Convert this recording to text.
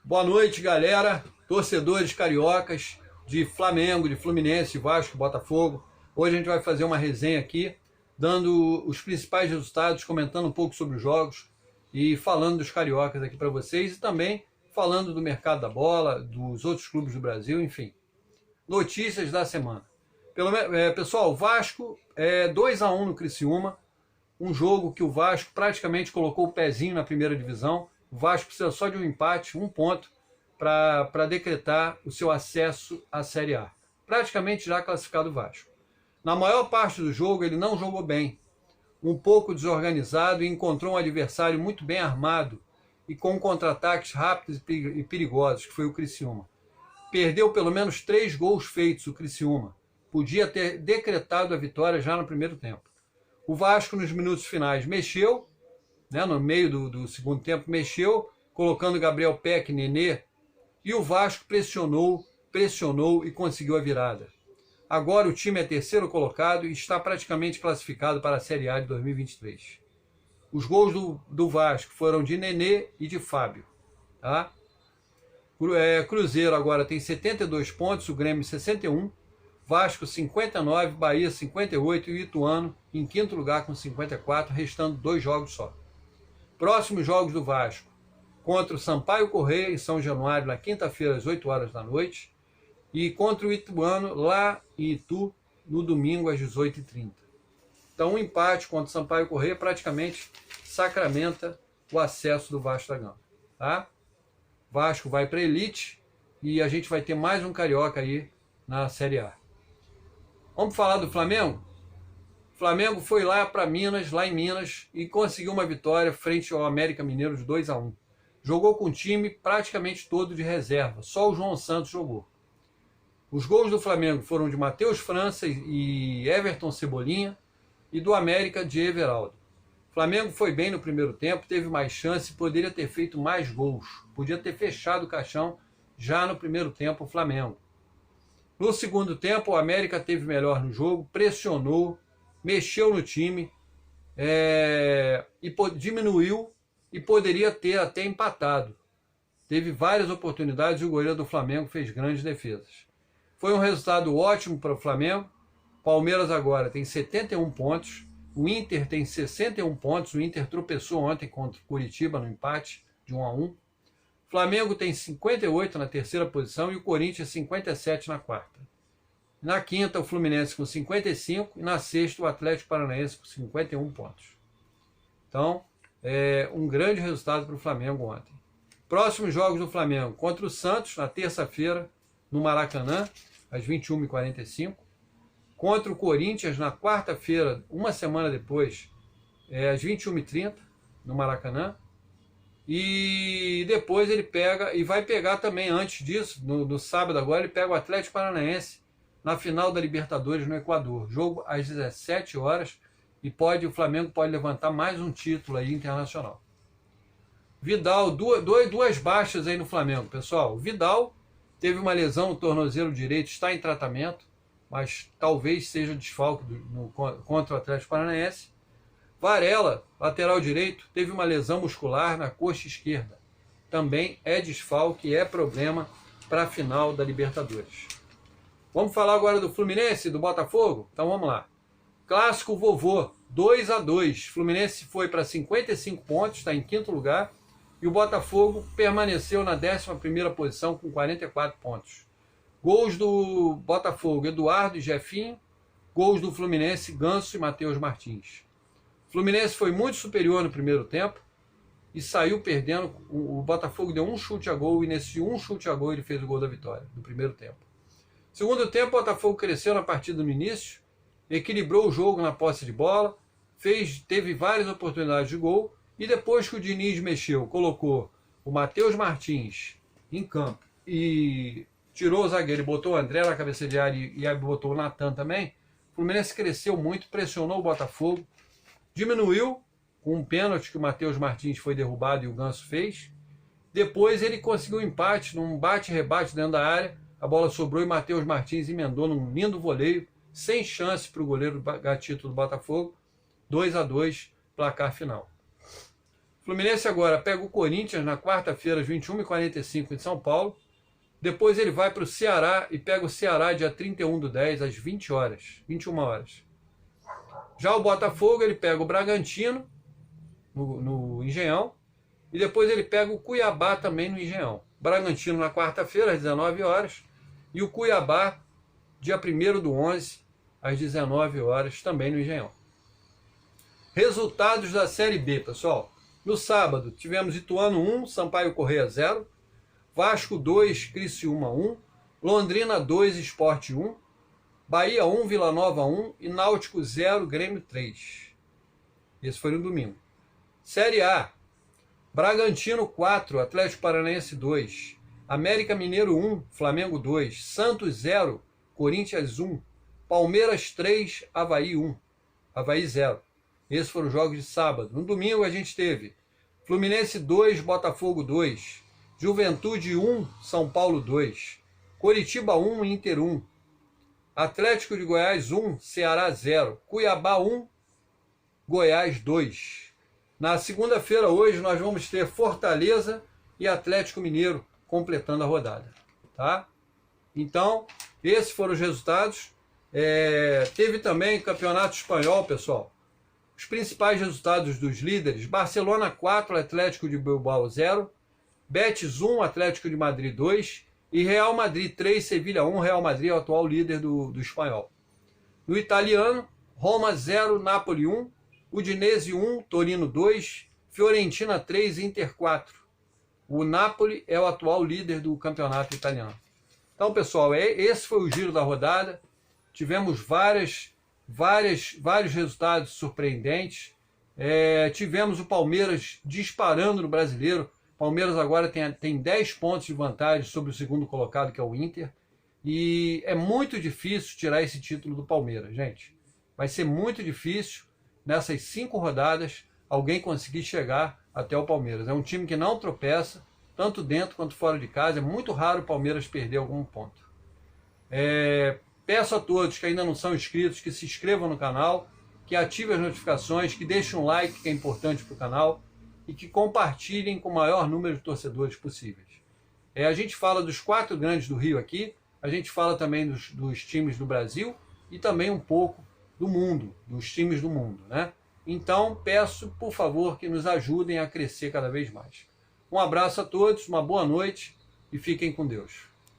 Boa noite, galera, torcedores cariocas de Flamengo, de Fluminense, de Vasco, Botafogo. Hoje a gente vai fazer uma resenha aqui, dando os principais resultados, comentando um pouco sobre os jogos e falando dos cariocas aqui para vocês e também falando do mercado da bola, dos outros clubes do Brasil, enfim. Notícias da semana. Pessoal, o Vasco 2-1 no Criciúma, um jogo que o Vasco praticamente colocou o pezinho na primeira divisão. O Vasco precisa só de um empate, um ponto, para decretar o seu acesso à Série A. Praticamente já classificado o Vasco. Na maior parte do jogo ele não jogou bem, um pouco desorganizado e encontrou um adversário muito bem armado e com contra-ataques rápidos e perigosos, que foi o Criciúma. Perdeu pelo menos 3 gols feitos o Criciúma. Podia ter decretado a vitória já no primeiro tempo. O Vasco, nos minutos finais, mexeu, no meio do segundo tempo, mexeu, colocando Gabriel Peck, Nenê, e o Vasco pressionou e conseguiu a virada. Agora o time é terceiro colocado e está praticamente classificado para a Série A de 2023. Os gols do Vasco foram de Nenê e de Fábio. Tá? Cruzeiro agora tem 72 pontos, o Grêmio 61, Vasco 59, Bahia 58 e o Ituano em quinto lugar com 54, restando 2 jogos só. Próximos jogos do Vasco: contra o Sampaio Corrêa em São Januário na quinta-feira às 8 horas da noite e contra o Ituano lá em Itu no domingo às 18h30. Então um empate contra o Sampaio Corrêa praticamente sacramenta o acesso do Vasco da Gama. Tá? Vasco vai para a elite e a gente vai ter mais um carioca aí na Série A. Vamos falar do Flamengo? O Flamengo foi lá em Minas, e conseguiu uma vitória frente ao América Mineiro de 2-1. Jogou com o time praticamente todo de reserva, só o João Santos jogou. Os gols do Flamengo foram de Matheus França e Everton Cebolinha, e do América de Everaldo. O Flamengo foi bem no primeiro tempo, teve mais chance, poderia ter feito mais gols. Podia ter fechado o caixão já no primeiro tempo o Flamengo. No segundo tempo, o América teve melhor no jogo, pressionou, mexeu no time, diminuiu e poderia ter até empatado. Teve várias oportunidades e o goleiro do Flamengo fez grandes defesas. Foi um resultado ótimo para o Flamengo. Palmeiras agora tem 71 pontos, o Inter tem 61 pontos, o Inter tropeçou ontem contra o Curitiba no empate de 1-1. O Flamengo tem 58 na terceira posição e o Corinthians 57 na quarta. Na quinta, o Fluminense com 55 e na sexta, o Atlético Paranaense com 51 pontos. Então, um grande resultado para o Flamengo ontem. Próximos jogos do Flamengo: contra o Santos, na terça-feira, no Maracanã, às 21h45. Contra o Corinthians, na quarta-feira, uma semana depois, às 21h30, no Maracanã. E depois ele vai pegar também, antes disso, no sábado agora, ele pega o Atlético Paranaense na final da Libertadores no Equador. Jogo às 17 horas e o Flamengo pode levantar mais um título aí internacional. Vidal, duas baixas aí no Flamengo, pessoal. O Vidal teve uma lesão no tornozelo direito, está em tratamento, mas talvez seja desfalque contra o Atlético Paranaense. Varela, lateral direito, teve uma lesão muscular na coxa esquerda. Também é desfalque e é problema para a final da Libertadores. Vamos falar agora do Fluminense e do Botafogo? Então vamos lá. Clássico vovô, 2-2. Fluminense foi para 55 pontos, está em quinto lugar. E o Botafogo permaneceu na 11ª posição com 44 pontos. Gols do Botafogo: Eduardo e Jefinho. Gols do Fluminense: Ganso e Matheus Martins. O Fluminense foi muito superior no primeiro tempo e saiu perdendo. O Botafogo deu um chute a gol e nesse um chute a gol ele fez o gol da vitória no primeiro tempo. Segundo tempo, o Botafogo cresceu na partida no início, equilibrou o jogo na posse de bola, teve várias oportunidades de gol e depois que o Diniz mexeu, colocou o Matheus Martins em campo e tirou o zagueiro e botou o André na cabeça de área e botou o Natan também, o Fluminense cresceu muito, pressionou o Botafogo, diminuiu com um pênalti que o Matheus Martins foi derrubado e o Ganso fez. Depois ele conseguiu um empate num bate-rebate dentro da área. A bola sobrou e Matheus Martins emendou num lindo voleio, sem chance para o goleiro Gatito do Botafogo. 2-2, placar final. O Fluminense agora pega o Corinthians na quarta-feira, às 21h45 em São Paulo. Depois ele vai para o Ceará e pega o Ceará dia 31/10, às 20 horas, 21 horas. Já o Botafogo, ele pega o Bragantino, no Engenhão, e depois ele pega o Cuiabá também no Engenhão. Bragantino na quarta-feira, às 19 horas, e o Cuiabá, dia 1º/11, às 19 horas, também no Engenhão. Resultados da Série B, pessoal. No sábado, tivemos Ituano 1, Sampaio Corrêa 0, Vasco 2, Criciúma 1, Londrina 2, Sport 1, Bahia 1, Vila Nova 1 e Náutico 0, Grêmio 3. Esse foi no domingo. Série A, Bragantino 4, Atlético Paranaense 2, América Mineiro 1, Flamengo 2, Santos 0, Corinthians 1, Palmeiras 3, Avaí 1, Avaí 0. Esses foram os jogos de sábado. No domingo a gente teve Fluminense 2, Botafogo 2, Juventude 1, São Paulo 2, Coritiba 1, Inter 1, Atlético de Goiás 1, Ceará 0, Cuiabá 1, Goiás 2. Na segunda-feira, hoje, nós vamos ter Fortaleza e Atlético Mineiro completando a rodada. Tá? Então, esses foram os resultados. Teve também Campeonato Espanhol, pessoal. Os principais resultados dos líderes: Barcelona 4, Atlético de Bilbao 0, Betis 1, Atlético de Madrid 2 e Real Madrid 3, Sevilha 1. Real Madrid é o atual líder do espanhol. No italiano, Roma 0, Napoli 1, Udinese 1, Torino 2, Fiorentina 3, Inter 4. O Napoli é o atual líder do campeonato italiano. Então, pessoal, esse foi o giro da rodada. Tivemos vários resultados surpreendentes. Tivemos o Palmeiras disparando no Brasileiro. O Palmeiras agora tem 10 pontos de vantagem sobre o segundo colocado, que é o Inter. E é muito difícil tirar esse título do Palmeiras, gente. Vai ser muito difícil, nessas 5 rodadas, alguém conseguir chegar até o Palmeiras. É um time que não tropeça, tanto dentro quanto fora de casa. É muito raro o Palmeiras perder algum ponto. Peço a todos que ainda não são inscritos que se inscrevam no canal, que ativem as notificações, que deixem um like, que é importante para o canal, e que compartilhem com o maior número de torcedores possíveis. A gente fala dos 4 grandes do Rio aqui, a gente fala também dos times do Brasil e também um pouco do mundo, dos times do mundo, né? Então, peço, por favor, que nos ajudem a crescer cada vez mais. Um abraço a todos, uma boa noite e fiquem com Deus.